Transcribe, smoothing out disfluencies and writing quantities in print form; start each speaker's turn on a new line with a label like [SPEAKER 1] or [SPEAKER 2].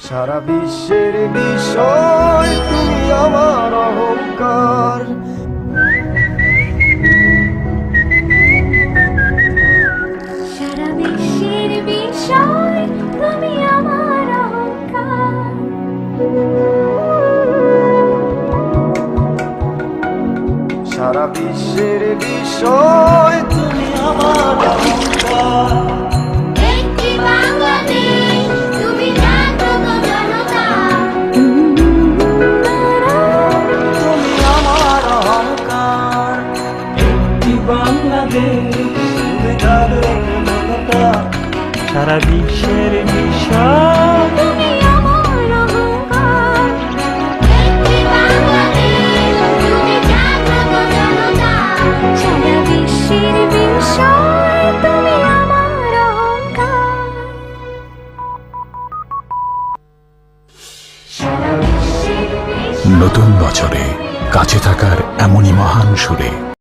[SPEAKER 1] সারা বিশ্বের বিষয় তুমি আমার অহংকার।
[SPEAKER 2] সারা বিশ্বের বিষয় তুমি আমার অহংকার।
[SPEAKER 1] সারা বিশ্বের বিষয় তুমি আমার অহংকার।
[SPEAKER 2] একটি বাংলাদেশ তুমি জাগ্রত জনতা।
[SPEAKER 1] তুমি আমার অহংকার। একটি বাংলাদেশ তুমি জাগ্রত জনতা। সারা বিশ্বের বিষয়
[SPEAKER 2] তুমি আমার অহংকার। একটি বাংলাদেশ তুমি জাগ্রত জনতা। সারা বিশ্বের বিষয় তুমি আমার অহংকার। সারা বিশ্বের বিষয়
[SPEAKER 3] নতুন বছরে কাছে থাকার এমনই মহান সুরে